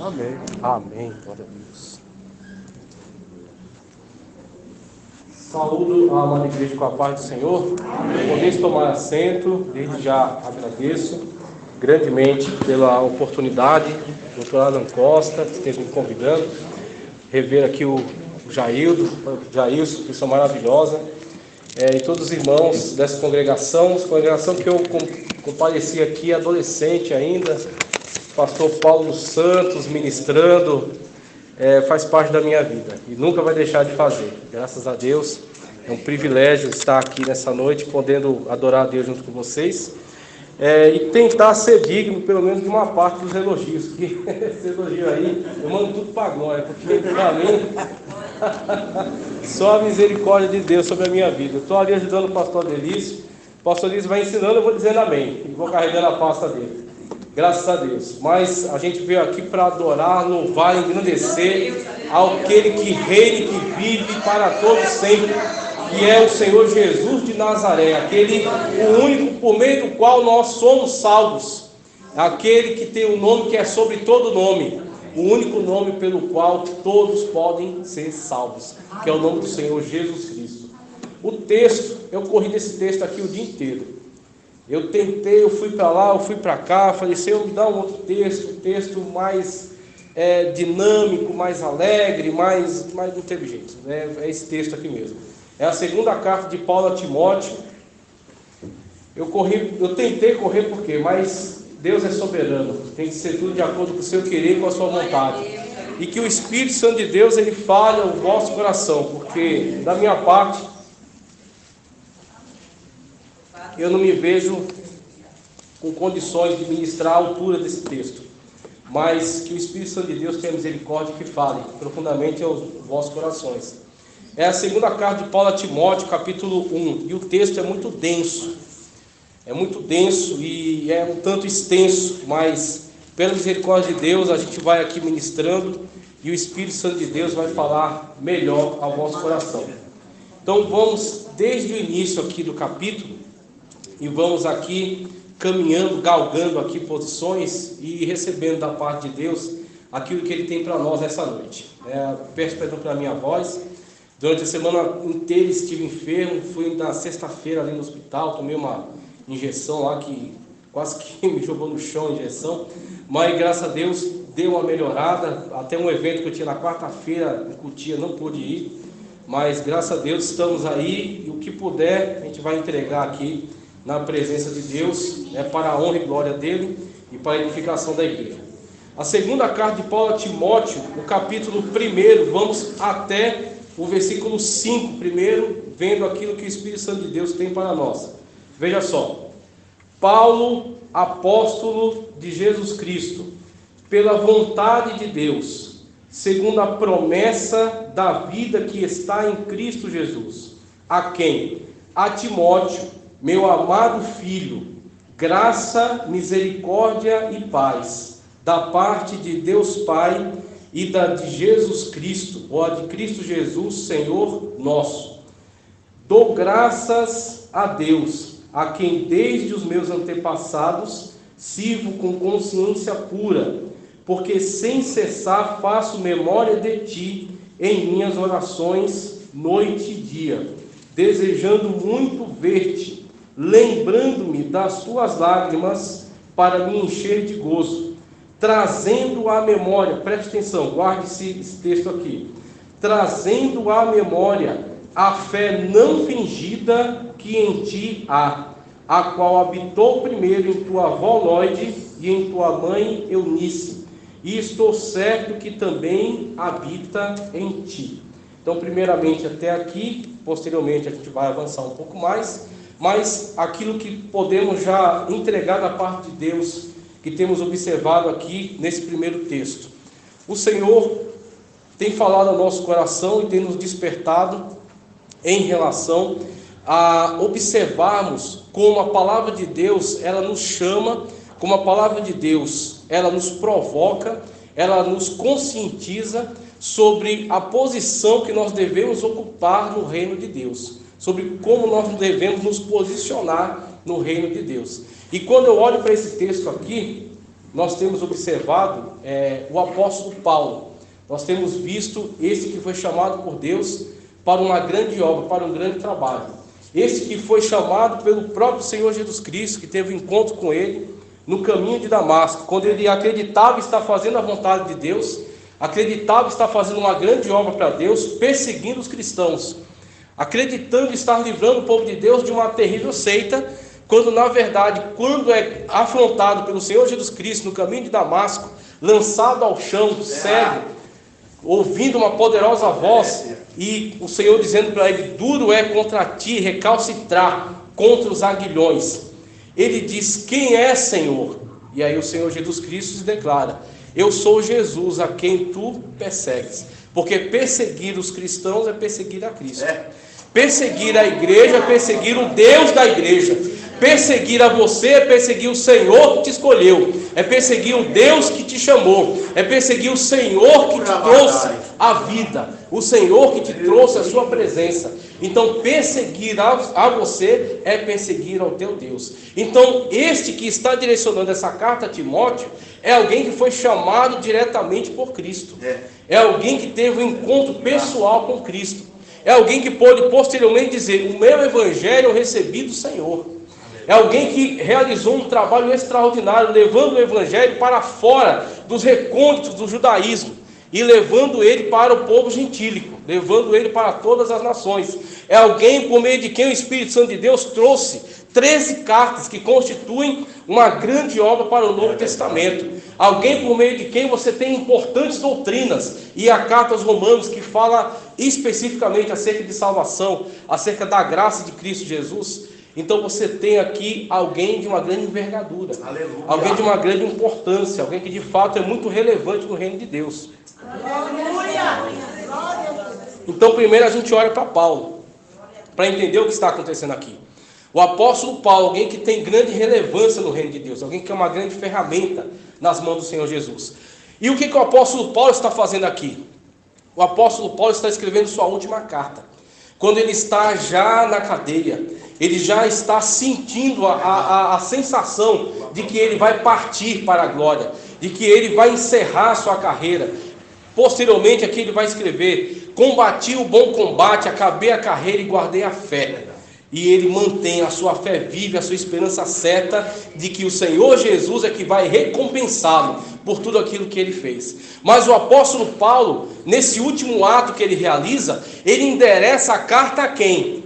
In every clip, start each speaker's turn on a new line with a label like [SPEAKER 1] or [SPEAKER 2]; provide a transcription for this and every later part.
[SPEAKER 1] Amém. Amém. Glória a Deus. Saúdo a amada igreja com a paz do Senhor. Podeis tomar assento. Desde já agradeço grandemente pela oportunidade. Doutor Alan Costa, que esteve me convidando. Rever aqui o Jailson, pessoa maravilhosa. E todos os irmãos dessa congregação que eu compareci aqui adolescente ainda. Pastor Paulo Santos ministrando, faz parte da minha vida e nunca vai deixar de fazer. Graças a Deus, é um privilégio estar aqui nessa noite, podendo adorar a Deus junto com vocês e tentar ser digno, pelo menos, de uma parte dos elogios. Que esse elogio aí, eu mando tudo para a glória, porque para mim, só a misericórdia de Deus sobre a minha vida. Eu estou ali ajudando o pastor Delício, o pastor Delício vai ensinando, eu vou dizendo amém, e vou carregando a pasta dele. Graças a Deus. Mas a gente veio aqui para adorar, louvar, engrandecer aquele que reina e que vive para todos sempre, que é o Senhor Jesus de Nazaré, o único por meio do qual nós somos salvos, aquele que tem um nome que é sobre todo nome, o único nome pelo qual todos podem ser salvos, que é o nome do Senhor Jesus Cristo. O texto, eu corri nesse texto aqui o dia inteiro. Eu tentei, eu fui para lá, eu fui para cá, falei, Senhor, me dá um outro texto, um texto mais dinâmico, mais alegre, mais não teve jeito, é esse texto aqui mesmo. É a segunda carta de Paulo a Timóteo. Eu tentei correr por quê? Mas Deus é soberano, tem que ser tudo de acordo com o seu querer e com a sua vontade. E que o Espírito Santo de Deus, ele fale ao vosso coração, porque da minha parte, eu não me vejo com condições de ministrar a altura desse texto, mas que o Espírito Santo de Deus tenha misericórdia e que fale profundamente aos vossos corações. É a segunda carta de Paulo a Timóteo, capítulo 1, e o texto é muito denso e é um tanto extenso, mas pela misericórdia de Deus a gente vai aqui ministrando e o Espírito Santo de Deus vai falar melhor ao vosso coração. Então vamos desde o início aqui do capítulo, e vamos aqui caminhando, galgando aqui posições e recebendo da parte de Deus aquilo que Ele tem para nós nessa noite. Peço perdão pela minha voz. Durante a semana inteira estive enfermo, fui na sexta-feira ali no hospital, tomei uma injeção lá que quase que me jogou no chão a injeção, mas graças a Deus deu uma melhorada. Até um evento que eu tinha na quarta-feira em Cotia não pude ir, mas graças a Deus estamos aí e o que puder a gente vai entregar aqui na presença de Deus, para a honra e glória dele e para a edificação da igreja. A segunda carta de Paulo a Timóteo, o capítulo 1, vamos até o versículo 5 primeiro, vendo aquilo que o Espírito Santo de Deus tem para nós. Veja só: Paulo, apóstolo de Jesus Cristo, pela vontade de Deus, segundo a promessa da vida que está em Cristo Jesus, a quem? A Timóteo, meu amado filho, graça, misericórdia e paz, da parte de Deus Pai e da de Jesus Cristo, ou a de Cristo Jesus, Senhor nosso. Dou graças a Deus, a quem desde os meus antepassados sirvo com consciência pura, porque sem cessar faço memória de ti em minhas orações, noite e dia, desejando muito ver-te, lembrando-me das tuas lágrimas para me encher de gozo, trazendo à memória, preste atenção, guarde esse texto aqui, trazendo à memória a fé não fingida que em ti há, a qual habitou primeiro em tua avó Lóide e em tua mãe Eunice, e estou certo que também habita em ti. Então, primeiramente até aqui, posteriormente a gente vai avançar um pouco mais, mas aquilo que podemos já entregar da parte de Deus, que temos observado aqui nesse primeiro texto. O Senhor tem falado ao nosso coração e tem nos despertado em relação a observarmos como a palavra de Deus, ela nos chama, como a palavra de Deus, ela nos provoca, ela nos conscientiza sobre a posição que nós devemos ocupar no reino de Deus, sobre como nós devemos nos posicionar no reino de Deus. E quando eu olho para esse texto aqui, nós temos observado o apóstolo Paulo. Nós temos visto esse que foi chamado por Deus para uma grande obra, para um grande trabalho. Esse que foi chamado pelo próprio Senhor Jesus Cristo, que teve um encontro com ele no caminho de Damasco, quando ele acreditava estar fazendo a vontade de Deus, acreditava estar fazendo uma grande obra para Deus, perseguindo os cristãos, acreditando estar livrando o povo de Deus de uma terrível seita, quando na verdade, quando é afrontado pelo Senhor Jesus Cristo no caminho de Damasco, lançado ao chão, cego, ouvindo uma poderosa voz, e o Senhor dizendo para ele: duro é contra ti recalcitrar contra os aguilhões. Ele diz: quem é, Senhor? E aí o Senhor Jesus Cristo se declara: eu sou Jesus a quem tu persegues. Porque perseguir os cristãos é perseguir a Cristo. Perseguir a igreja é perseguir o Deus da igreja. Perseguir a você é perseguir o Senhor que te escolheu, é perseguir o Deus que te chamou, é perseguir o Senhor que te trouxe a vida, o Senhor que te trouxe a sua presença. Então perseguir a você é perseguir ao teu Deus. Então este que está direcionando essa carta a Timóteo é alguém que foi chamado diretamente por Cristo, é alguém que teve um encontro pessoal com Cristo, é alguém que pôde posteriormente dizer: o meu evangelho eu recebi do Senhor. É alguém que realizou um trabalho extraordinário, levando o evangelho para fora dos recônditos do judaísmo e levando ele para o povo gentílico, levando ele para todas as nações. É alguém por meio de quem o Espírito Santo de Deus trouxe 13 cartas que constituem uma grande obra para o Novo Testamento. Alguém por meio de quem você tem importantes doutrinas, e a carta aos Romanos, que fala especificamente acerca de salvação, acerca da graça de Cristo Jesus. Então você tem aqui alguém de uma grande envergadura, aleluia, alguém de uma grande importância, alguém que de fato é muito relevante no reino de Deus. Aleluia. Então primeiro a gente olha para Paulo, para entender o que está acontecendo aqui. O apóstolo Paulo, alguém que tem grande relevância no reino de Deus, alguém que é uma grande ferramenta nas mãos do Senhor Jesus. E o que o apóstolo Paulo está fazendo aqui? O apóstolo Paulo está escrevendo sua última carta, quando ele está já na cadeia. Ele já está sentindo a sensação de que ele vai partir para a glória, de que ele vai encerrar sua carreira. Posteriormente aqui ele vai escrever: combati o bom combate, acabei a carreira e guardei a fé. E ele mantém a sua fé viva, a sua esperança certa de que o Senhor Jesus é que vai recompensá-lo por tudo aquilo que ele fez. Mas o apóstolo Paulo, nesse último ato que ele realiza, ele endereça a carta a quem?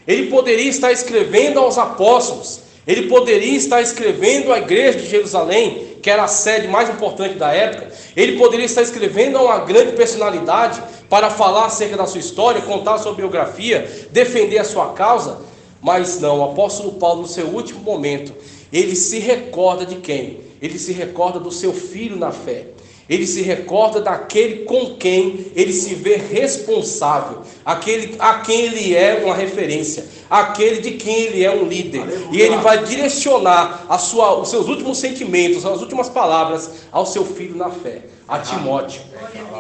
[SPEAKER 1] Ele poderia estar escrevendo aos apóstolos, ele poderia estar escrevendo à igreja de Jerusalém, que era a sede mais importante da época, ele poderia estar escrevendo a uma grande personalidade para falar acerca da sua história, contar a sua biografia, defender a sua causa. Mas não, o apóstolo Paulo, no seu último momento, ele se recorda de quem? Ele se recorda do seu filho na fé. Ele se recorda daquele com quem ele se vê responsável, aquele a quem ele é uma referência, aquele de quem ele é um líder. Aleluia. E ele vai direcionar os seus últimos sentimentos, as últimas palavras ao seu filho na fé, a Timóteo.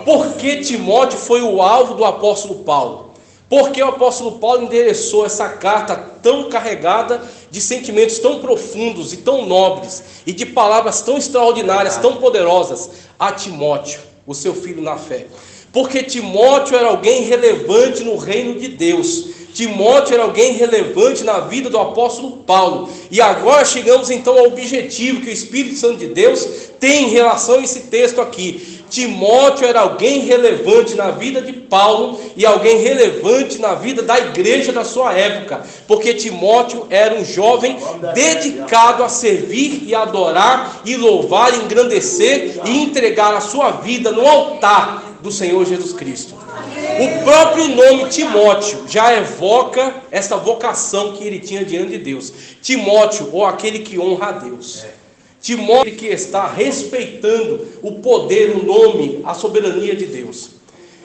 [SPEAKER 1] Por que Timóteo foi o alvo do apóstolo Paulo? Porque o apóstolo Paulo endereçou essa carta tão carregada de sentimentos tão profundos e tão nobres, e de palavras tão extraordinárias, tão poderosas, a Timóteo, o seu filho na fé. Porque Timóteo era alguém relevante no reino de Deus. Timóteo era alguém relevante na vida do apóstolo Paulo. E agora chegamos então ao objetivo que o Espírito Santo de Deus tem em relação a esse texto aqui. Timóteo era alguém relevante na vida de Paulo e alguém relevante na vida da igreja da sua época, porque Timóteo era um jovem dedicado a servir e adorar e louvar, engrandecer e entregar a sua vida no altar do Senhor Jesus Cristo. O próprio nome Timóteo já evoca essa vocação que ele tinha diante de Deus. Timóteo, ou aquele que honra a Deus. Timóteo que está respeitando o poder, o nome, a soberania de Deus.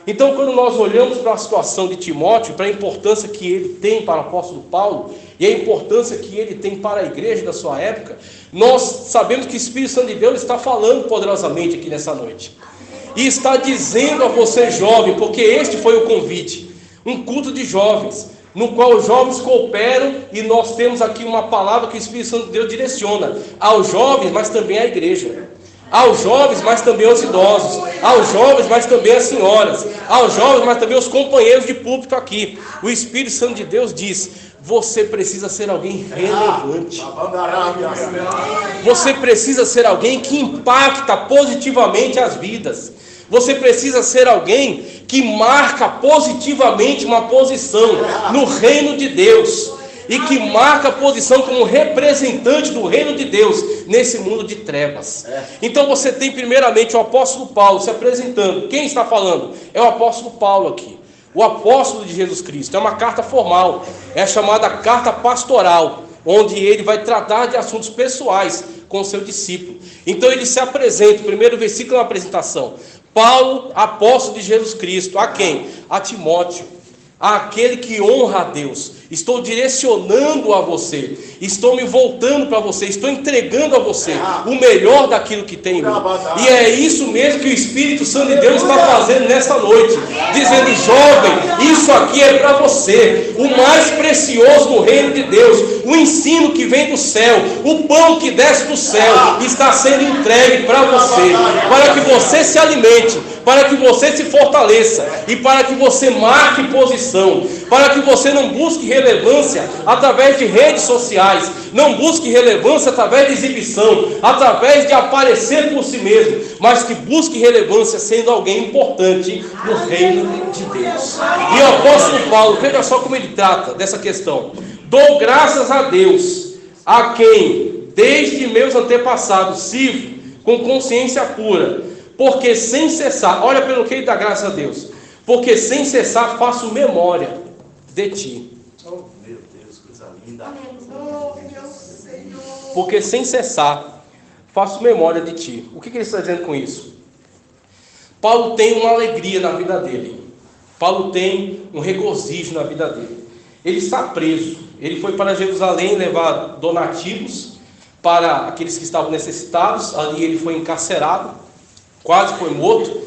[SPEAKER 1] Então, quando nós olhamos para a situação de Timóteo, para a importância que ele tem para o apóstolo Paulo, e a importância que ele tem para a igreja da sua época, nós sabemos que o Espírito Santo de Deus está falando poderosamente aqui nessa noite. E está dizendo a você jovem, porque este foi o convite, um culto de jovens, no qual os jovens cooperam, e nós temos aqui uma palavra que o Espírito Santo de Deus direciona aos jovens, mas também à igreja. aos jovens, mas também aos idosos, aos jovens, mas também às senhoras, aos jovens, mas também aos companheiros de púlpito aqui. O Espírito Santo de Deus diz: você precisa ser alguém relevante. Você precisa ser alguém que impacta positivamente as vidas. Você precisa ser alguém que marca positivamente uma posição no reino de Deus. E que marca a posição como representante do reino de Deus nesse mundo de trevas. Então você tem primeiramente o apóstolo Paulo se apresentando. Quem está falando? É o apóstolo Paulo aqui, o apóstolo de Jesus Cristo. É uma carta formal, é a chamada carta pastoral, onde ele vai tratar de assuntos pessoais com o seu discípulo. Então ele se apresenta, o primeiro versículo é uma apresentação. Paulo, apóstolo de Jesus Cristo. A quem? A Timóteo, àquele que honra a Deus. Estou direcionando a você, estou me voltando para você, estou entregando a você o melhor daquilo que tem em mim. E é isso mesmo que o Espírito Santo de Deus está fazendo nesta noite, dizendo: jovem, isso aqui é para você, o mais precioso no reino de Deus, o ensino que vem do céu, o pão que desce do céu, está sendo entregue para você, para que você se alimente, para que você se fortaleça e para que você marque posição, para que você não busque relevância através de redes sociais, não busque relevância através de exibição, através de aparecer por si mesmo, mas que busque relevância sendo alguém importante no reino de Deus. E o apóstolo Paulo, veja só como ele trata dessa questão: dou graças a Deus, a quem desde meus antepassados sirvo com consciência pura, porque sem cessar, olha pelo que ele dá graças a Deus, porque sem cessar faço memória de ti.
[SPEAKER 2] Oh, meu Deus, coisa linda.
[SPEAKER 1] Porque sem cessar faço memória de ti. O que ele está dizendo com isso? Paulo tem uma alegria na vida dele. Paulo tem um regozijo na vida dele. Ele está preso. Ele foi para Jerusalém levar donativos para aqueles que estavam necessitados. Ali ele foi encarcerado, quase foi morto,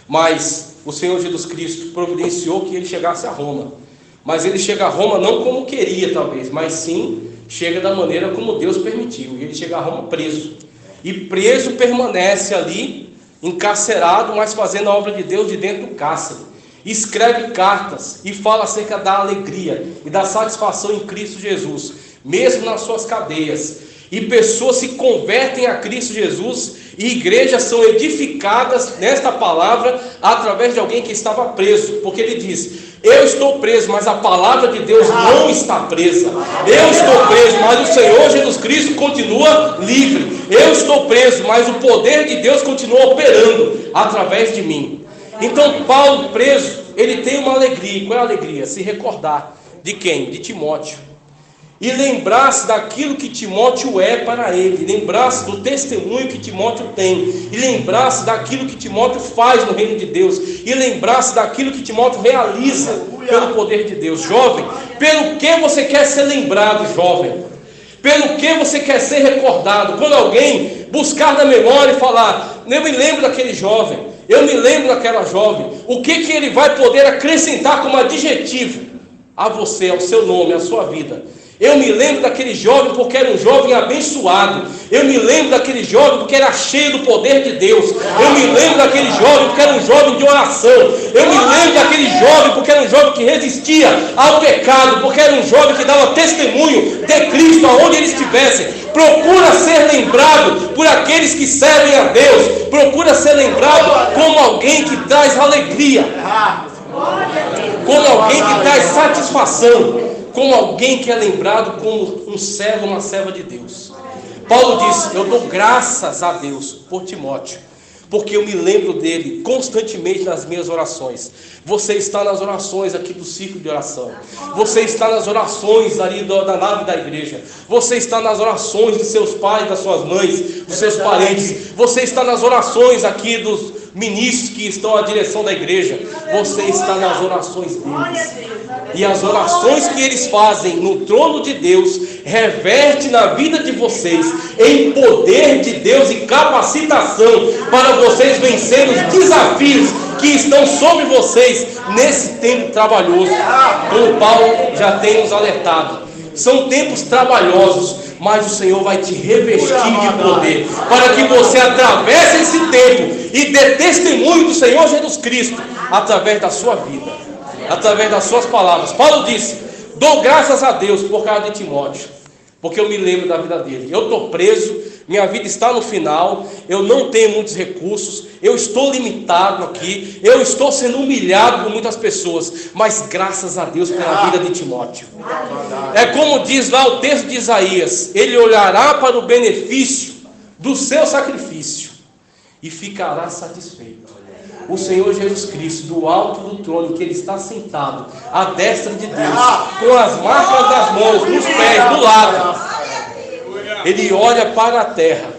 [SPEAKER 1] mas o Senhor Jesus Cristo providenciou que ele chegasse a Roma. Mas ele chega a Roma não como queria, talvez, mas sim chega da maneira como Deus permitiu. E ele chega a Roma preso. E preso permanece ali, encarcerado, mas fazendo a obra de Deus de dentro do cárcere. Escreve cartas e fala acerca da alegria e da satisfação em Cristo Jesus, mesmo nas suas cadeias. E pessoas se convertem a Cristo Jesus e igrejas são edificadas nesta palavra através de alguém que estava preso. Porque ele diz: eu estou preso, mas a palavra de Deus não está presa. Eu estou preso, mas o Senhor Jesus Cristo continua livre. Eu estou preso, mas o poder de Deus continua operando através de mim. Então Paulo preso, ele tem uma alegria. Qual é a alegria? Se recordar de quem? De Timóteo. E lembrar-se daquilo que Timóteo é para ele, lembrar-se do testemunho que Timóteo tem, e lembrar-se daquilo que Timóteo faz no reino de Deus, e lembrar-se daquilo que Timóteo realiza pelo poder de Deus. Jovem, pelo que você quer ser lembrado, jovem? Pelo que você quer ser recordado? Quando alguém buscar na memória e falar: eu me lembro daquele jovem, eu me lembro daquela jovem, o que ele vai poder acrescentar como adjetivo a você, ao seu nome, à sua vida? Eu me lembro daquele jovem porque era um jovem abençoado. Eu me lembro daquele jovem porque era cheio do poder de Deus. Eu me lembro daquele jovem porque era um jovem de oração. Eu me lembro daquele jovem porque era um jovem que resistia ao pecado, porque era um jovem que dava testemunho de Cristo aonde ele estivesse. Procura ser lembrado por aqueles que servem a Deus. Procura ser lembrado como alguém que traz alegria, como alguém que traz satisfação, como alguém que é lembrado como um servo, uma serva de Deus. Paulo diz: eu dou graças a Deus por Timóteo, porque eu me lembro dele constantemente nas minhas orações. Você está nas orações aqui do ciclo de oração. Você está nas orações ali da nave da igreja. Você está nas orações de seus pais, das suas mães, dos seus parentes. Você está nas orações aqui dos ministros que estão à direção da igreja. Você está nas orações deles. E as orações que eles fazem no trono de Deus reverte na vida de vocês em poder de Deus e capacitação para vocês vencerem os desafios que estão sobre vocês nesse tempo trabalhoso, como Paulo já tem nos alertado. São tempos trabalhosos, mas o Senhor vai te revestir de poder, para que você atravesse esse tempo e dê testemunho do Senhor Jesus Cristo, através da sua vida, através das suas palavras. Paulo disse: dou graças a Deus por causa de Timóteo, porque eu me lembro da vida dele. Eu estou preso, minha vida está no final, eu não tenho muitos recursos, eu estou limitado aqui, eu estou sendo humilhado por muitas pessoas, mas graças a Deus pela vida de Timóteo. É como diz lá o texto de Isaías: ele olhará para o benefício do seu sacrifício e ficará satisfeito. O Senhor Jesus Cristo, do alto do trono, que Ele está sentado à destra de Deus, com as marcas das mãos, dos pés, do lado, Ele olha para a terra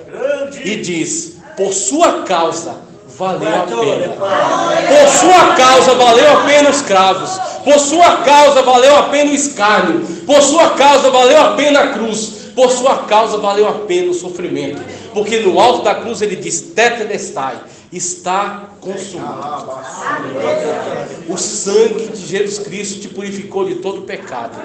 [SPEAKER 1] e diz: por sua causa valeu a pena. Por sua causa valeu a pena os cravos. Por sua causa valeu a pena o escárnio. Por sua causa valeu a pena a cruz. Por sua causa valeu a pena o sofrimento. Porque no alto da cruz Ele diz: tetelestai, está consumado. O sangue de Jesus Cristo te purificou de todo pecado.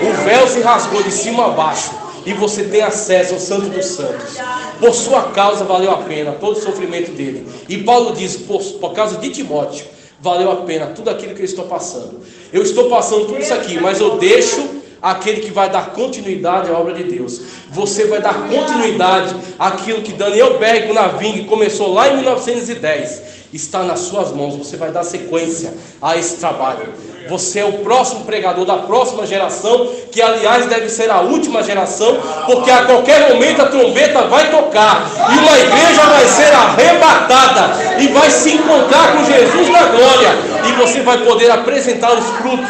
[SPEAKER 1] O véu se rasgou de cima a baixo e você tem acesso ao Santo dos Santos. Por sua causa valeu a pena todo o sofrimento dele. E Paulo diz: por causa de Timóteo valeu a pena tudo aquilo que eu estou passando. Eu estou passando tudo isso aqui, mas eu deixo aquele que vai dar continuidade à obra de Deus. Você vai dar continuidade àquilo que Daniel Berg Naving começou lá em 1910. Está nas suas mãos. Você vai dar sequência a esse trabalho. Você é o próximo pregador da próxima geração, que aliás deve ser a última geração, porque a qualquer momento a trombeta vai tocar e uma igreja vai ser arrebatada e vai se encontrar com Jesus na glória, e você vai poder apresentar os frutos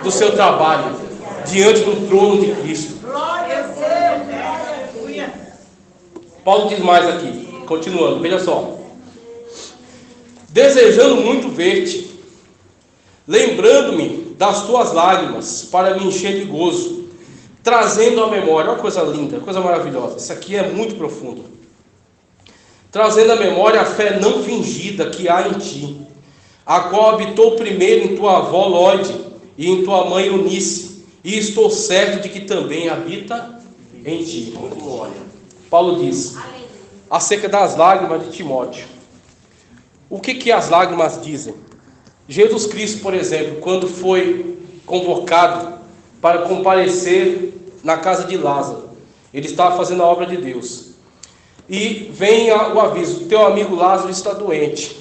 [SPEAKER 1] do seu trabalho diante do trono de Cristo. Paulo diz mais aqui, continuando, veja só: desejando muito ver-te, lembrando-me das tuas lágrimas, para me encher de gozo, trazendo à memória, uma coisa linda, coisa maravilhosa, isso aqui é muito profundo, trazendo à memória a fé não fingida que há em ti, a qual habitou primeiro em tua avó Lóide e em tua mãe Eunice, e estou certo de que também habita em ti. Paulo diz acerca das lágrimas de Timóteo. O que as lágrimas dizem? Jesus Cristo, por exemplo, quando foi convocado para comparecer na casa de Lázaro, ele estava fazendo a obra de Deus, e vem o aviso: teu amigo Lázaro está doente,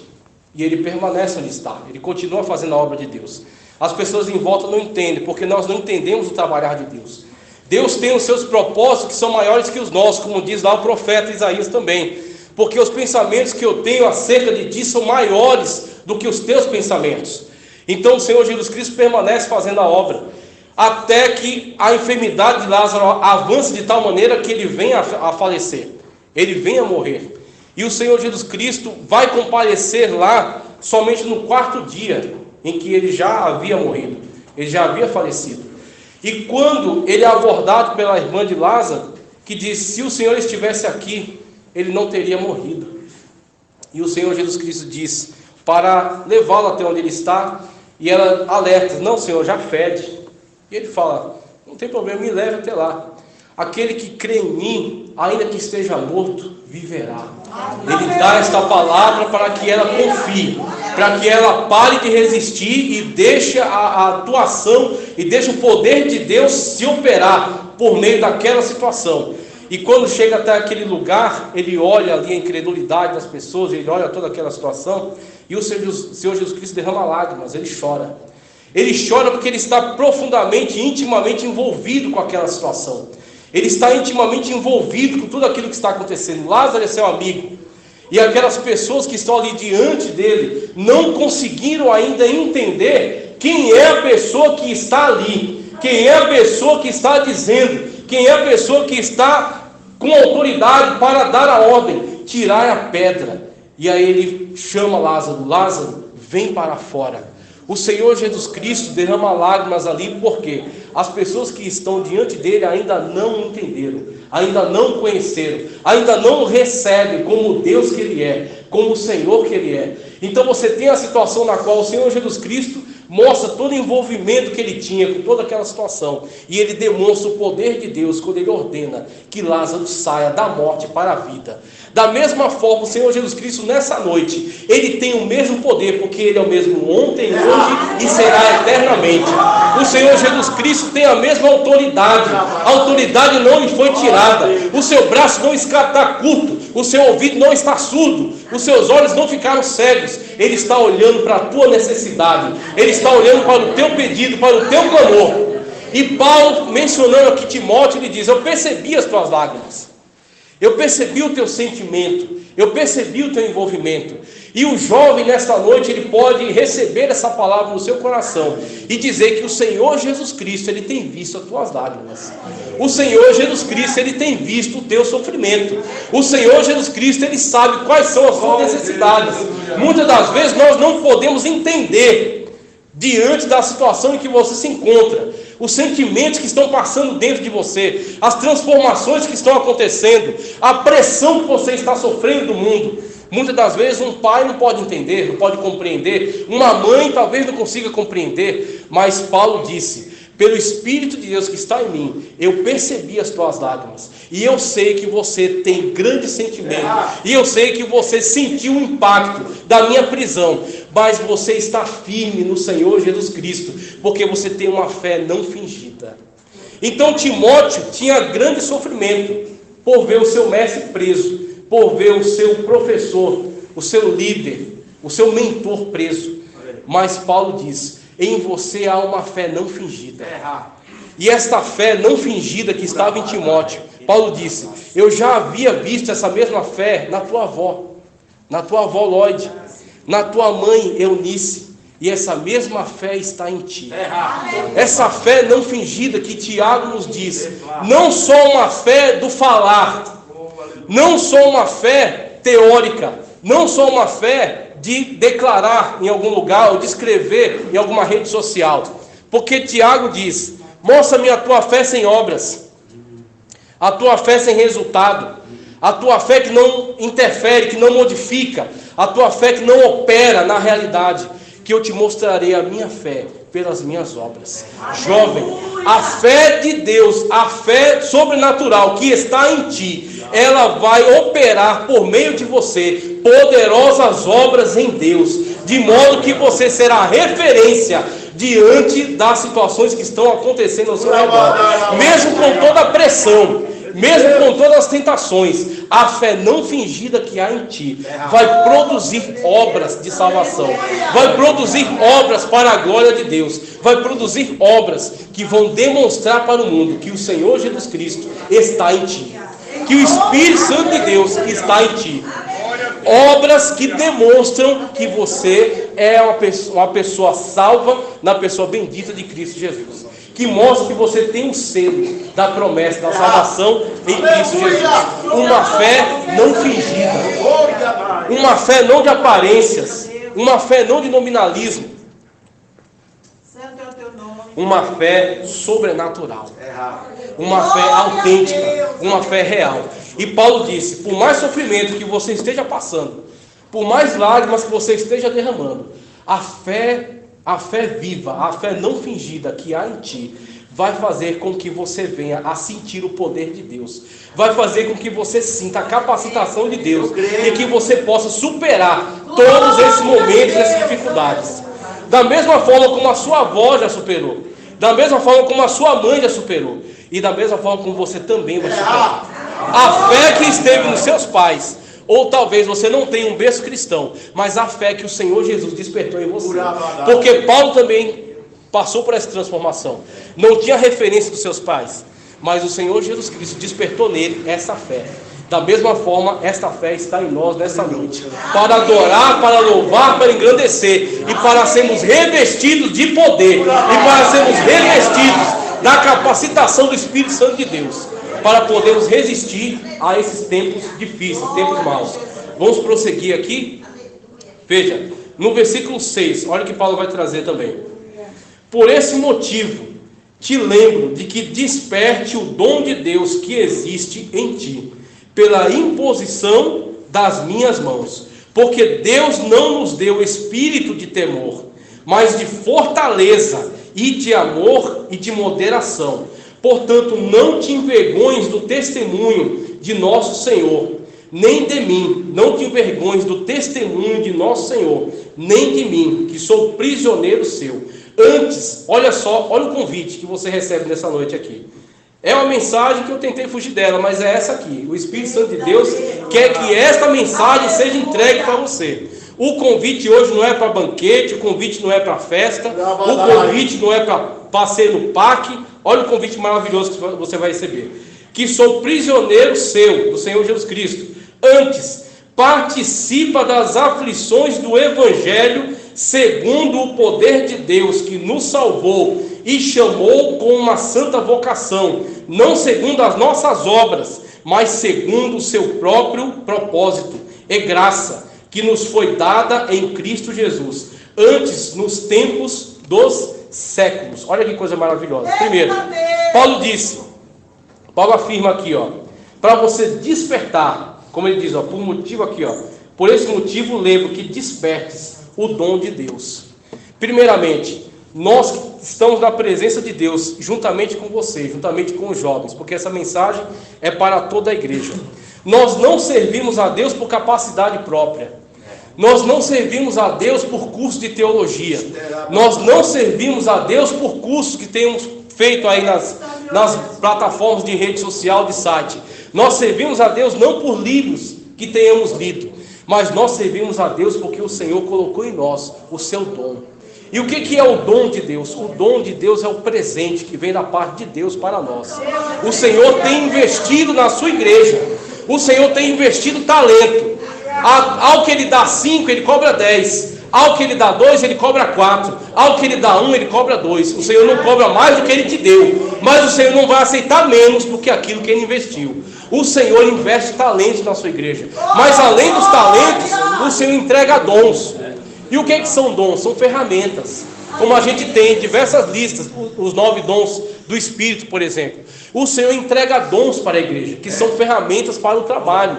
[SPEAKER 1] e ele permanece onde está, ele continua fazendo a obra de Deus. As pessoas em volta não entendem, porque nós não entendemos o trabalhar de Deus. Deus tem os seus propósitos que são maiores que os nossos, como diz lá o profeta Isaías também, porque os pensamentos que eu tenho acerca de ti são maiores do que os teus pensamentos. Então o Senhor Jesus Cristo permanece fazendo a obra, até que a enfermidade de Lázaro avance de tal maneira que ele venha a falecer, ele venha a morrer. E o Senhor Jesus Cristo vai comparecer lá somente no quarto dia, em que ele já havia morrido, ele já havia falecido. E quando ele é abordado pela irmã de Lázaro, que diz: se o Senhor estivesse aqui, ele não teria morrido. E o Senhor Jesus Cristo diz para levá-lo até onde ele está, e ela alerta: não, Senhor, já fede. E ele fala: não tem problema, me leve até lá. Aquele que crê em mim, ainda que esteja morto, viverá. Ele dá esta palavra para que ela confie, para que ela pare de resistir e deixe a atuação e deixe o poder de Deus se operar por meio daquela situação. E quando chega até aquele lugar, ele olha ali a incredulidade das pessoas, ele olha toda aquela situação, e o Senhor Jesus Cristo derrama lágrimas, ele chora. Ele chora porque ele está profundamente, intimamente envolvido com aquela situação. Ele está intimamente envolvido com tudo aquilo que está acontecendo. Lázaro é seu amigo, e aquelas pessoas que estão ali diante dele não conseguiram ainda entender quem é a pessoa que está ali, quem é a pessoa que está dizendo, quem é a pessoa que está com autoridade para dar a ordem: tirar a pedra. E aí ele chama Lázaro: Lázaro, vem para fora. O Senhor Jesus Cristo derrama lágrimas ali, porque as pessoas que estão diante dele ainda não entenderam, ainda não conheceram, ainda não recebem como Deus que ele é, como o Senhor que ele é. Então você tem a situação na qual o Senhor Jesus Cristo mostra todo o envolvimento que ele tinha com toda aquela situação. E ele demonstra o poder de Deus quando ele ordena que Lázaro saia da morte para a vida. Da mesma forma, o Senhor Jesus Cristo, nessa noite, ele tem o mesmo poder, porque ele é o mesmo ontem, hoje e será eternamente. O Senhor Jesus Cristo tem a mesma autoridade. A autoridade não lhe foi tirada. O seu braço não está curto. O seu ouvido não está surdo. Os seus olhos não ficaram cegos. Ele está olhando para a tua necessidade. Ele está olhando para o teu pedido, para o teu clamor. E Paulo, mencionando aqui Timóteo, ele diz: eu percebi as tuas lágrimas. Eu percebi o teu sentimento, eu percebi o teu envolvimento. E o jovem nesta noite, ele pode receber essa palavra no seu coração e dizer que o Senhor Jesus Cristo, ele tem visto as tuas lágrimas. O Senhor Jesus Cristo, ele tem visto o teu sofrimento. O Senhor Jesus Cristo, ele sabe quais são as suas necessidades. Muitas das vezes nós não podemos entender, diante da situação em que você se encontra, os sentimentos que estão passando dentro de você, as transformações que estão acontecendo, a pressão que você está sofrendo do mundo. Muitas das vezes um pai não pode entender, não pode compreender, uma mãe talvez não consiga compreender, mas Paulo disse: pelo Espírito de Deus que está em mim, eu percebi as tuas lágrimas, e eu sei que você tem grande sentimento, e eu sei que você sentiu o impacto da minha prisão, mas você está firme no Senhor Jesus Cristo, porque você tem uma fé não fingida. Então Timóteo tinha grande sofrimento por ver o seu mestre preso, por ver o seu professor, o seu líder, o seu mentor preso. Mas Paulo diz: em você há uma fé não fingida. E esta fé não fingida que estava em Timóteo, Paulo disse: eu já havia visto essa mesma fé na tua avó Lloyd, na tua mãe Eunice, e essa mesma fé está em ti. Essa fé não fingida que Tiago nos diz, não só uma fé do falar, não só uma fé teórica, não só uma fé de declarar em algum lugar ou de escrever em alguma rede social, porque Tiago diz: mostra-me a tua fé sem obras, a tua fé sem resultado, a tua fé que não interfere, que não modifica, a tua fé que não opera na realidade, que eu te mostrarei a minha fé pelas minhas obras. Jovem, a fé de Deus, a fé sobrenatural que está em ti, ela vai operar por meio de você poderosas obras em Deus, de modo que você será referência diante das situações que estão acontecendo ao seu redor, mesmo com toda a pressão, mesmo com todas as tentações. A fé não fingida que há em ti vai produzir obras de salvação, vai produzir obras para a glória de Deus, vai produzir obras que vão demonstrar para o mundo que o Senhor Jesus Cristo está em ti, que o Espírito Santo de Deus está em ti. Obras que demonstram que você é uma pessoa salva na pessoa bendita de Cristo Jesus, que mostra que você tem o selo da promessa da salvação em Cristo Jesus. Uma fé não fingida, uma fé não de aparências, uma fé não de nominalismo, uma fé sobrenatural, uma fé autêntica, uma fé real. E Paulo disse: por mais sofrimento que você esteja passando, por mais lágrimas que você esteja derramando, a fé viva, a fé não fingida que há em ti, vai fazer com que você venha a sentir o poder de Deus, vai fazer com que você sinta a capacitação de Deus, e que você possa superar todos esses momentos, essas dificuldades, da mesma forma como a sua avó já superou, da mesma forma como a sua mãe já superou, e da mesma forma como você também vai superar. A fé que esteve nos seus pais, ou talvez você não tenha um berço cristão, mas a fé que o Senhor Jesus despertou em você, porque Paulo também passou por essa transformação, não tinha referência dos seus pais, mas o Senhor Jesus Cristo despertou nele essa fé. Da mesma forma, esta fé está em nós nessa noite, para adorar, para louvar, para engrandecer, e para sermos revestidos de poder, e para sermos revestidos da capacitação do Espírito Santo de Deus, para podermos resistir a esses tempos difíceis, tempos maus. Vamos prosseguir aqui. Veja, no versículo 6, olha o que Paulo vai trazer também. Por esse motivo, te lembro de que desperte o dom de Deus que existe em ti, pela imposição das minhas mãos. Porque Deus não nos deu espírito de temor, mas de fortaleza e de amor e de moderação. Portanto, não te envergonhes do testemunho de nosso Senhor, nem de mim. Não te envergonhes do testemunho de nosso Senhor, nem de mim, que sou prisioneiro seu. Antes, olha só, olha o convite que você recebe nessa noite aqui. É uma mensagem que eu tentei fugir dela, mas é essa aqui. O Espírito Santo de Deus quer que esta mensagem seja entregue para você. O convite hoje não é para banquete, o convite não é para festa, o convite não é para passeio no parque. Olha o convite maravilhoso que você vai receber. Que sou prisioneiro seu, do Senhor Jesus Cristo. Antes, participa das aflições do Evangelho, segundo o poder de Deus que nos salvou e chamou com uma santa vocação, não segundo as nossas obras, mas segundo o seu próprio propósito e graça, que nos foi dada em Cristo Jesus, antes nos tempos dos séculos. Olha que coisa maravilhosa. Primeiro, Paulo afirma aqui, para você despertar, como ele diz, por motivo aqui, por esse motivo lembro que despertes o dom de Deus. Primeiramente, nós que estamos na presença de Deus, juntamente com você, juntamente com os jovens, porque essa mensagem é para toda a igreja. Nós não servimos a Deus por capacidade própria. Nós não servimos a Deus por curso de teologia. Nós não servimos a Deus por cursos que temos feito aí nas plataformas de rede social, de site. Nós servimos a Deus não por livros que tenhamos lido, mas nós servimos a Deus porque o Senhor colocou em nós o seu dom. E o que é o dom de Deus? O dom de Deus é o presente que vem da parte de Deus para nós. O Senhor tem investido na sua igreja. O Senhor tem investido talento. Ao que ele dá 5, ele cobra 10. Ao que ele dá 2, ele cobra 4. Ao que ele dá 1, ele cobra 2. O Senhor não cobra mais do que ele te deu, mas o Senhor não vai aceitar menos do que aquilo que ele investiu. O Senhor investe talentos na sua igreja, mas além dos talentos, o Senhor entrega dons. E o que são dons? São ferramentas. Como a gente tem diversas listas, os 9 dons do Espírito, por exemplo. O Senhor entrega dons para a igreja, que são ferramentas para o trabalho.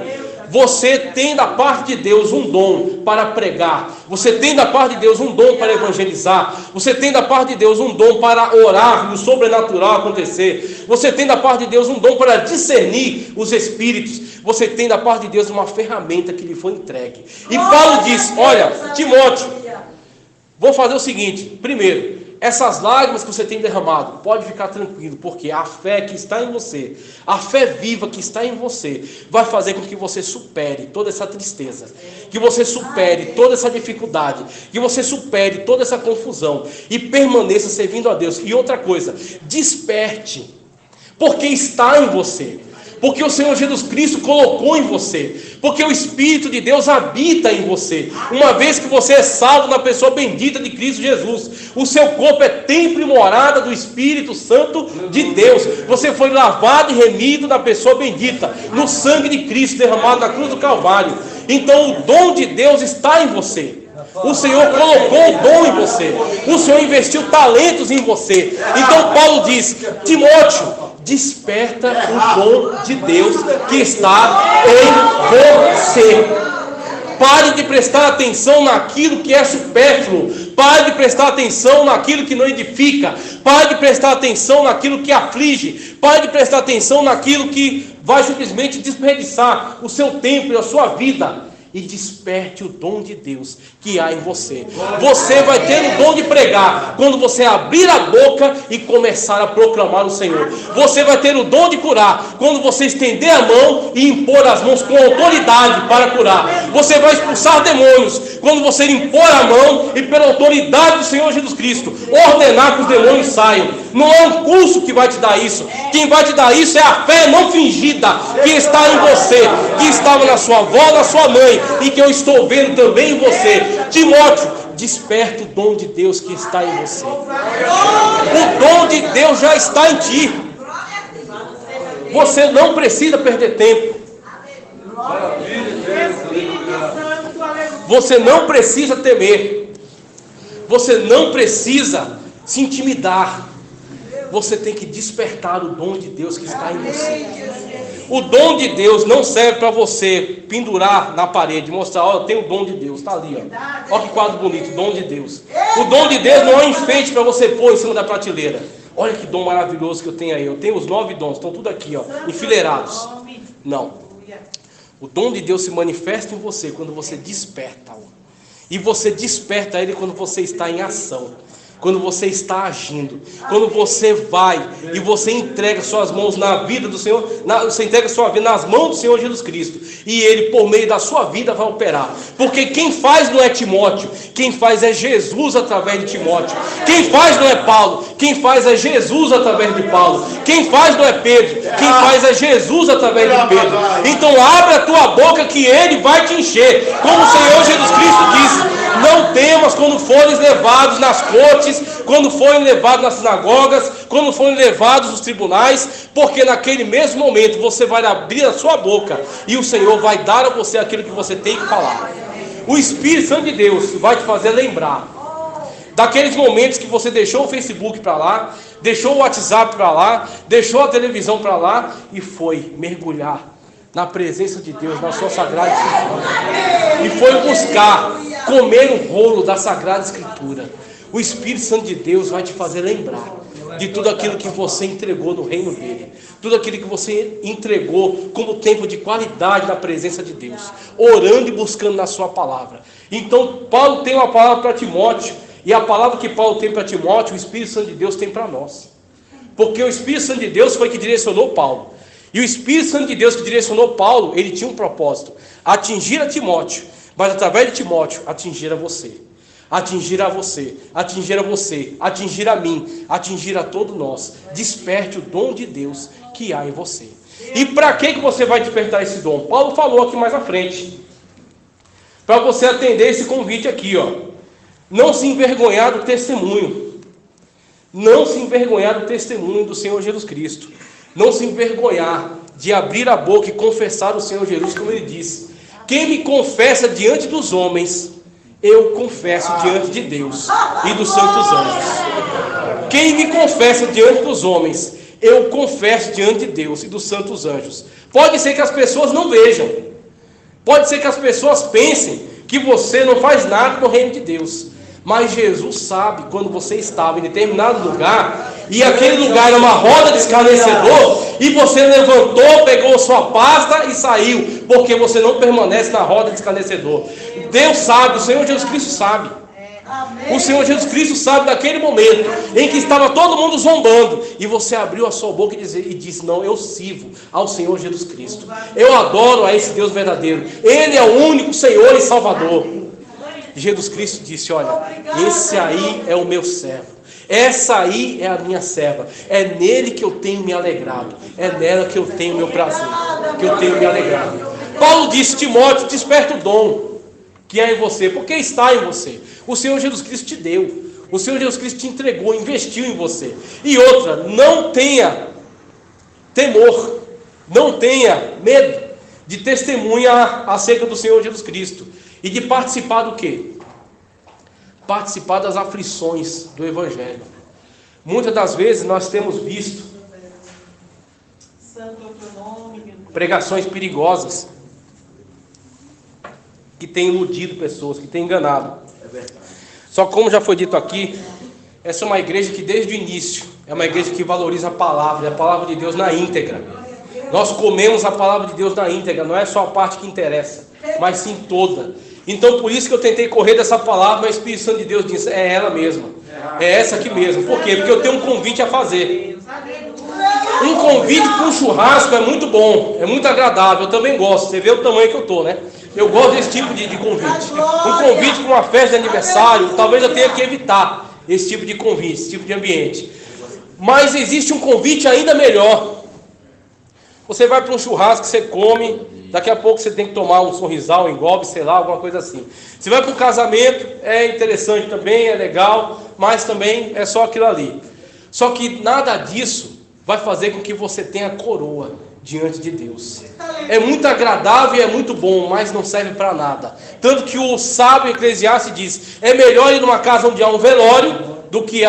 [SPEAKER 1] Você tem da parte de Deus um dom para pregar. Você tem da parte de Deus um dom para evangelizar. Você tem da parte de Deus um dom para orar e o sobrenatural acontecer. Você tem da parte de Deus um dom para discernir os espíritos. Você tem da parte de Deus uma ferramenta que lhe foi entregue. E Paulo diz, olha, Timóteo, vou fazer o seguinte. Primeiro, essas lágrimas que você tem derramado, pode ficar tranquilo, porque a fé que está em você, a fé viva que está em você, vai fazer com que você supere toda essa tristeza, que você supere toda essa dificuldade, que você supere toda essa confusão e permaneça servindo a Deus. E outra coisa, desperte, porque está em você. Porque o Senhor Jesus Cristo colocou em você, porque o Espírito de Deus habita em você, uma vez que você é salvo na pessoa bendita de Cristo Jesus. O seu corpo é templo e morada do Espírito Santo de Deus. Você foi lavado e remido na pessoa bendita, no sangue de Cristo derramado na cruz do Calvário. Então o dom de Deus está em você. O Senhor colocou o dom em você. O Senhor investiu talentos em você. Então Paulo diz, Timóteo, desperta o dom de Deus que está em você. Pare de prestar atenção naquilo que é supérfluo. Pare de prestar atenção naquilo que não edifica. Pare de prestar atenção naquilo que aflige. Pare de prestar atenção naquilo que vai simplesmente desperdiçar o seu tempo e a sua vida. E desperte o dom de Deus que há em você. Você vai ter o dom de pregar quando você abrir a boca e começar a proclamar o Senhor. Você vai ter o dom de curar quando você estender a mão e impor as mãos com autoridade para curar. Você vai expulsar demônios quando você impor a mão e pela autoridade do Senhor Jesus Cristo ordenar que os demônios saiam. Não é um curso que vai te dar isso. Quem vai te dar isso é a fé não fingida que está em você, que estava na sua avó, na sua mãe, e que eu estou vendo também em você. Timóteo, desperta o dom de Deus que está em você. O dom de Deus já está em ti. Você não precisa perder tempo. Você não precisa temer. Você não precisa se intimidar. Você tem que despertar o dom de Deus que está em você. O dom de Deus não serve para você pendurar na parede, mostrar, olha, eu tenho o dom de Deus, está ali, ó. Olha que quadro bonito, dom de Deus. O dom de Deus não é um enfeite para você pôr em cima da prateleira. Olha que dom maravilhoso que eu tenho aí. Eu tenho os 9 dons, estão tudo aqui, ó, enfileirados. Não. O dom de Deus se manifesta em você quando você desperta-o. E você desperta ele quando você está em ação. Quando você está agindo, quando você vai e você entrega suas mãos na vida do Senhor, você entrega sua vida nas mãos do Senhor Jesus Cristo, e Ele por meio da sua vida vai operar, porque quem faz não é Timóteo, quem faz é Jesus através de Timóteo, quem faz não é Paulo, quem faz é Jesus através de Paulo, quem faz não é Pedro, quem faz é Jesus através de Pedro. Então abre a tua boca que Ele vai te encher, como o Senhor Jesus Cristo disse: não temas quando fores levados nas cortes, quando forem levados nas sinagogas, quando forem levados nos tribunais, porque naquele mesmo momento você vai abrir a sua boca e o Senhor vai dar a você aquilo que você tem que falar. O Espírito Santo de Deus vai te fazer lembrar daqueles momentos que você deixou o Facebook para lá, deixou o WhatsApp para lá, deixou a televisão para lá e foi mergulhar na presença de Deus, na sua Sagrada Escritura, e foi buscar comer o rolo da Sagrada Escritura. O Espírito Santo de Deus vai te fazer lembrar de tudo aquilo que você entregou no reino dele, tudo aquilo que você entregou como tempo de qualidade na presença de Deus, orando e buscando na sua palavra. Então Paulo tem uma palavra para Timóteo, e a palavra que Paulo tem para Timóteo, o Espírito Santo de Deus tem para nós, porque o Espírito Santo de Deus foi que direcionou Paulo, e o Espírito Santo de Deus que direcionou Paulo, ele tinha um propósito: atingir a Timóteo, mas através de Timóteo atingir a você, atingir a você, atingir a você, atingir a mim, atingir a todos nós. Desperte o dom de Deus que há em você. E para que você vai despertar esse dom? Paulo falou aqui mais à frente, para você atender esse convite aqui, ó. Não se envergonhar do testemunho, não se envergonhar do testemunho do Senhor Jesus Cristo, não se envergonhar de abrir a boca e confessar o Senhor Jesus, como ele disse: quem me confessa diante dos homens, eu confesso diante de Deus e dos santos anjos. Quem me confessa diante dos homens, eu confesso diante de Deus e dos santos anjos. Pode ser que as pessoas não vejam, pode ser que as pessoas pensem que você não faz nada no reino de Deus, mas Jesus sabe quando você estava em determinado lugar, e aquele lugar era uma roda de escarnecedor, e você levantou, pegou sua pasta e saiu, porque você não permanece na roda de escarnecedor. Deus sabe, o Senhor Jesus Cristo sabe. O Senhor Jesus Cristo sabe daquele momento em que estava todo mundo zombando, e você abriu a sua boca e disse: não, eu sirvo ao Senhor Jesus Cristo, eu adoro a esse Deus verdadeiro, Ele é o único Senhor e Salvador. Jesus Cristo disse: olha, esse aí é o meu servo, essa aí é a minha serva, é nele que eu tenho me alegrado, é nela que eu tenho meu prazer, que eu tenho me alegrado. Paulo disse: Timóteo, desperta o dom que há em você, porque está em você. O Senhor Jesus Cristo te deu, o Senhor Jesus Cristo te entregou, investiu em você. E outra, não tenha temor, não tenha medo de testemunhar acerca do Senhor Jesus Cristo e de participar do quê? Participar das aflições do Evangelho. Muitas das vezes nós temos visto pregações perigosas que têm iludido pessoas, que têm enganado. Só como já foi dito aqui, essa é uma igreja que desde o início é uma igreja que valoriza a palavra de Deus na íntegra. Nós comemos a palavra de Deus na íntegra, não é só a parte que interessa, mas sim toda. Então por isso que eu tentei correr dessa palavra, mas o Espírito Santo de Deus disse: é ela mesma, é essa aqui mesmo. Por quê? Porque eu tenho um convite a fazer. Um convite para um churrasco é muito bom, é muito agradável, eu também gosto. Você vê o tamanho que eu estou, né? Eu gosto desse tipo de convite. Um convite para uma festa de aniversário, talvez eu tenha que evitar esse tipo de convite, esse tipo de ambiente. Mas existe um convite ainda melhor. Você vai para um churrasco, você come, daqui a pouco você tem que tomar um sorrisal, um engolpe, sei lá, alguma coisa assim. Você vai para um casamento, é interessante também, é legal, mas também é só aquilo ali. Só que nada disso vai fazer com que você tenha coroa diante de Deus. É muito agradável e é muito bom, mas não serve para nada. Tanto que o sábio Eclesiastes diz: é melhor ir numa casa onde há um velório do que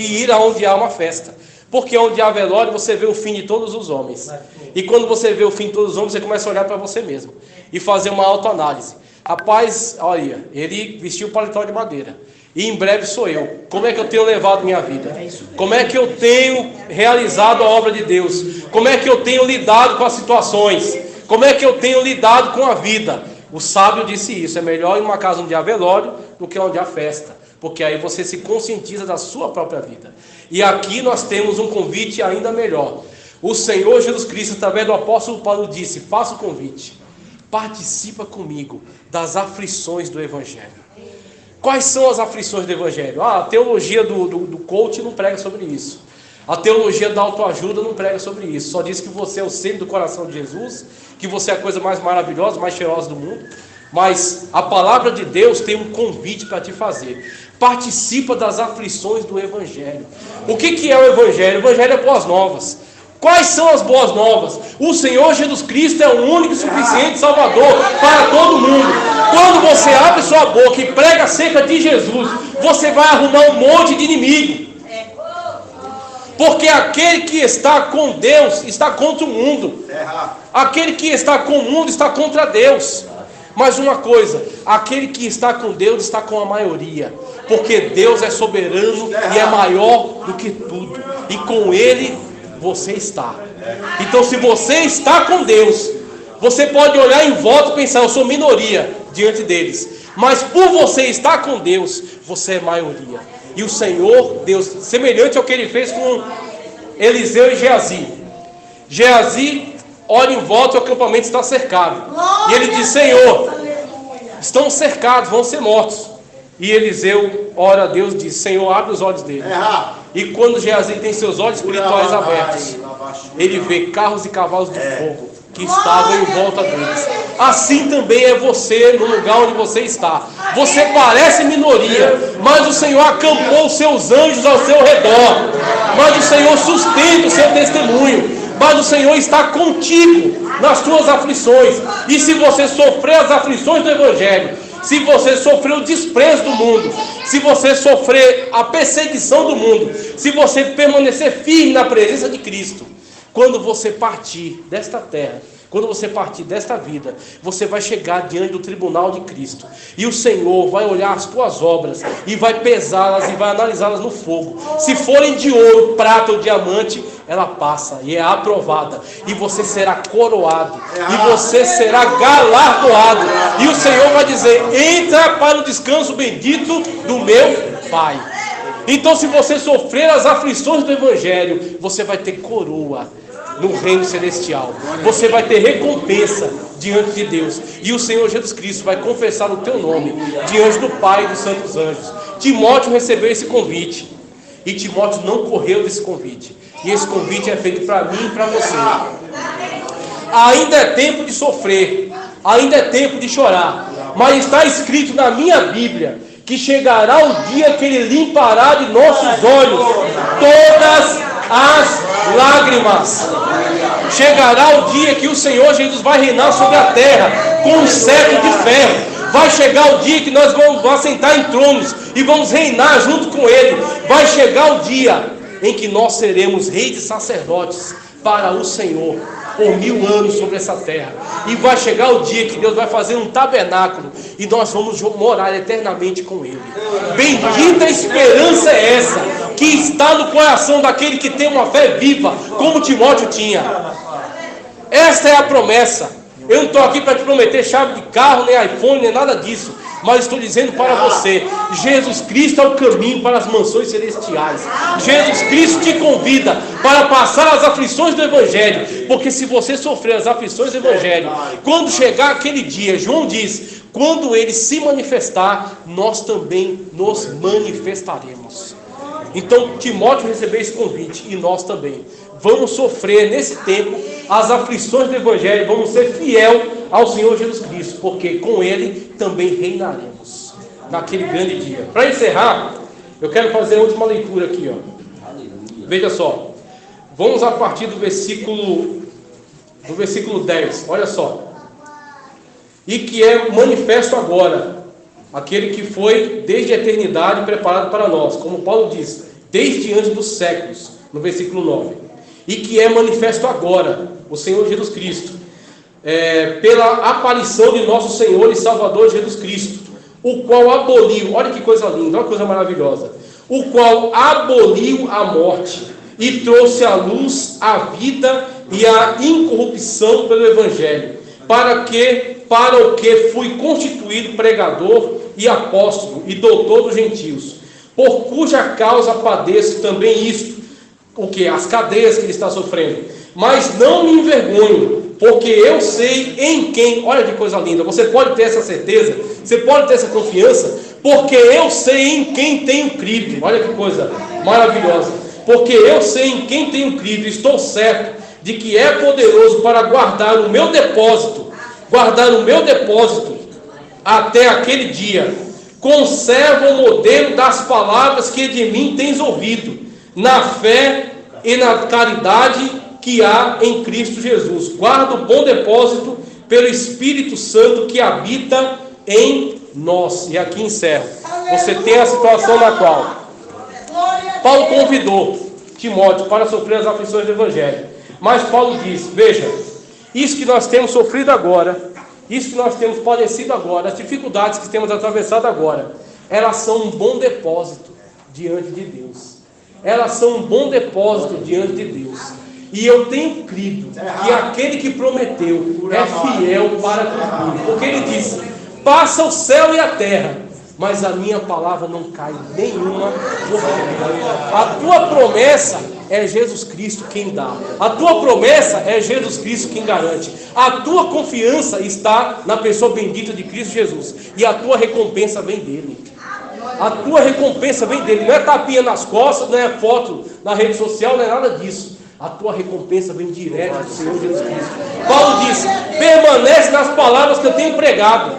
[SPEAKER 1] ir aonde há uma festa. Porque onde há velório você vê o fim de todos os homens. E quando você vê o fim de todos os homens, você começa a olhar para você mesmo e fazer uma autoanálise. Rapaz, olha, ele vestiu o paletó de madeira. E em breve sou eu. Como é que eu tenho levado minha vida? Como é que eu tenho realizado a obra de Deus? Como é que eu tenho lidado com as situações? Como é que eu tenho lidado com a vida? O sábio disse isso: é melhor ir em uma casa onde há velório do que onde há festa, porque aí você se conscientiza da sua própria vida. E aqui nós temos um convite ainda melhor. O Senhor Jesus Cristo, através do apóstolo Paulo, disse: faça o convite, participa comigo das aflições do Evangelho. Quais são as aflições do Evangelho? A teologia do coach não prega sobre isso. A teologia da autoajuda não prega sobre isso. Só diz que você é o centro do coração de Jesus, que você é a coisa mais maravilhosa, mais cheirosa do mundo. Mas a palavra de Deus tem um convite para te fazer. Participa das aflições do Evangelho. O que é o Evangelho? O Evangelho é boas novas. Quais são as boas novas? O Senhor Jesus Cristo é o único e suficiente Salvador para todo mundo. Quando você abre sua boca e prega acerca de Jesus, você vai arrumar um monte de inimigo. Porque aquele que está com Deus está contra o mundo. Aquele que está com o mundo está contra Deus. Mas uma coisa, aquele que está com Deus está com a maioria. Porque Deus é soberano e é maior do que tudo. E com Ele você está. Então, se você está com Deus, você pode olhar em volta e pensar: eu sou minoria diante deles. Mas por você estar com Deus, você é maioria. E o Senhor, Deus, semelhante ao que Ele fez com Eliseu e Geazi. Geazi olha em volta e o acampamento está cercado. E ele diz: Senhor, estão cercados, vão ser mortos. E Eliseu ora a Deus e diz: Senhor, abre os olhos dele. E quando Geazi tem seus olhos espirituais abertos, ele vê carros e cavalos de fogo que estavam em volta deles. Assim também é você no lugar onde você está. Você parece minoria, mas o Senhor acampou os seus anjos ao seu redor. Mas o Senhor sustenta o seu testemunho. Mas o Senhor está contigo nas suas aflições. E se você sofrer as aflições do Evangelho, se você sofrer o desprezo do mundo, se você sofrer a perseguição do mundo, se você permanecer firme na presença de Cristo, quando você partir desta terra, quando você partir desta vida, você vai chegar diante do tribunal de Cristo. E o Senhor vai olhar as tuas obras e vai pesá-las e vai analisá-las no fogo. Se forem de ouro, prata ou diamante, ela passa e é aprovada. E você será coroado. E você será galardoado. E o Senhor vai dizer: entra para o descanso bendito do meu Pai. Então, se você sofrer as aflições do Evangelho, você vai ter coroa no reino celestial. Você vai ter recompensa diante de Deus. E o Senhor Jesus Cristo vai confessar o teu nome diante do Pai e dos santos anjos. Timóteo recebeu esse convite. E Timóteo não correu desse convite. E esse convite é feito para mim e para você. Ainda é tempo de sofrer. Ainda é tempo de chorar. Mas está escrito na minha Bíblia que chegará o dia que Ele limpará de nossos olhos todas as lágrimas. Chegará o dia que o Senhor Jesus vai reinar sobre a terra com um cetro de ferro. Vai chegar o dia que nós vamos assentar em tronos e vamos reinar junto com Ele. Vai chegar o dia em que nós seremos reis e sacerdotes para o Senhor por 1000 anos sobre essa terra. E vai chegar o dia que Deus vai fazer um tabernáculo e nós vamos morar eternamente com Ele. Bendita esperança é essa que está no coração daquele que tem uma fé viva, como Timóteo tinha. Esta é a promessa. Eu não estou aqui para te prometer chave de carro, nem iPhone, nem nada disso. Mas estou dizendo para você: Jesus Cristo é o caminho para as mansões celestiais. Jesus Cristo te convida para passar as aflições do Evangelho. Porque se você sofrer as aflições do Evangelho, quando chegar aquele dia, João diz, quando Ele se manifestar, nós também nos manifestaremos. Então Timóteo recebeu esse convite e nós também. Vamos sofrer nesse tempo as aflições do Evangelho, vamos ser fiel ao Senhor Jesus Cristo, porque com Ele também reinaremos naquele grande dia. Para encerrar, eu quero fazer a última leitura aqui, ó. Veja só, vamos a partir do versículo 10, olha só. E que é manifesto agora, aquele que foi desde a eternidade preparado para nós, como Paulo diz, desde antes dos séculos, no versículo 9. E que é manifesto agora, o Senhor Jesus Cristo, pela aparição de nosso Senhor e Salvador Jesus Cristo, o qual aboliu, olha que coisa linda, olha que coisa maravilhosa, o qual aboliu a morte e trouxe à luz a vida e a incorrupção pelo Evangelho, para o que fui constituído pregador e apóstolo e doutor dos gentios, por cuja causa padeço também isto, o que? As cadeias que ele está sofrendo, mas não me envergonho, porque eu sei em quem, olha que coisa linda, você pode ter essa certeza, você pode ter essa confiança, porque eu sei em quem tenho crido, olha que coisa maravilhosa, porque eu sei em quem tenho crido, estou certo de que é poderoso para guardar o meu depósito até aquele dia. Conserva o modelo das palavras que de mim tens ouvido, na fé e na caridade que há em Cristo Jesus. Guarda o bom depósito pelo Espírito Santo que habita em nós. E aqui encerro. Você tem a situação na qual Paulo convidou Timóteo para sofrer as aflições do Evangelho. Mas Paulo diz, veja, isso que nós temos sofrido agora, isso que nós temos padecido agora, as dificuldades que temos atravessado agora, elas são um bom depósito diante de Deus. Elas são um bom depósito diante de Deus. E eu tenho crido que aquele que prometeu é fiel para cumprir. Porque ele disse, passa o céu e a terra, mas a minha palavra não cai nenhuma. A tua promessa é Jesus Cristo quem dá. A tua promessa é Jesus Cristo quem garante. A tua confiança está na pessoa bendita de Cristo Jesus. E a tua recompensa vem dele. A tua recompensa vem dele. Não é tapinha nas costas, não é foto na rede social, não é nada disso. A tua recompensa vem direto do Senhor Jesus Cristo. Paulo disse, permanece nas palavras que eu tenho pregado.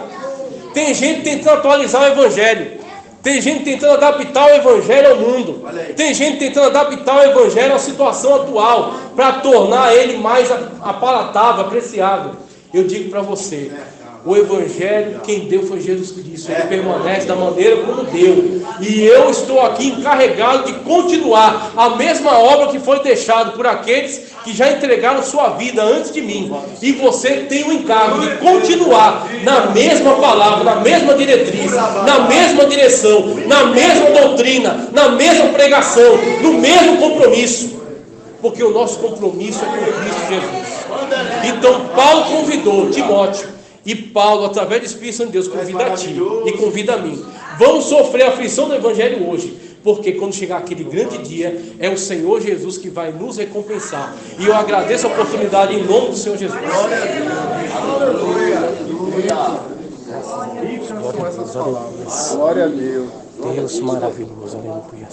[SPEAKER 1] Tem gente tentando atualizar o Evangelho. Tem gente tentando adaptar o Evangelho ao mundo. Tem gente tentando adaptar o Evangelho à situação atual, para tornar ele mais apalatável, apreciável. Eu digo para você, o Evangelho, quem deu foi Jesus Cristo. Ele permanece da maneira como deu. E eu estou aqui encarregado de continuar a mesma obra que foi deixada por aqueles que já entregaram sua vida antes de mim. E você tem o encargo de continuar na mesma palavra, na mesma diretriz, na mesma direção, na mesma doutrina, na mesma pregação, no mesmo compromisso. Porque o nosso compromisso é com Cristo Jesus. Então Paulo convidou Timóteo. E Paulo, através do Espírito Santo de Deus, convida a ti e convida a mim. Vamos sofrer a aflição do Evangelho hoje, porque quando chegar aquele grande dia, é o Senhor Jesus que vai nos recompensar. E eu agradeço a oportunidade em nome do Senhor Jesus. Glória a Deus. Glória a Deus. Deus maravilhoso. Aleluia.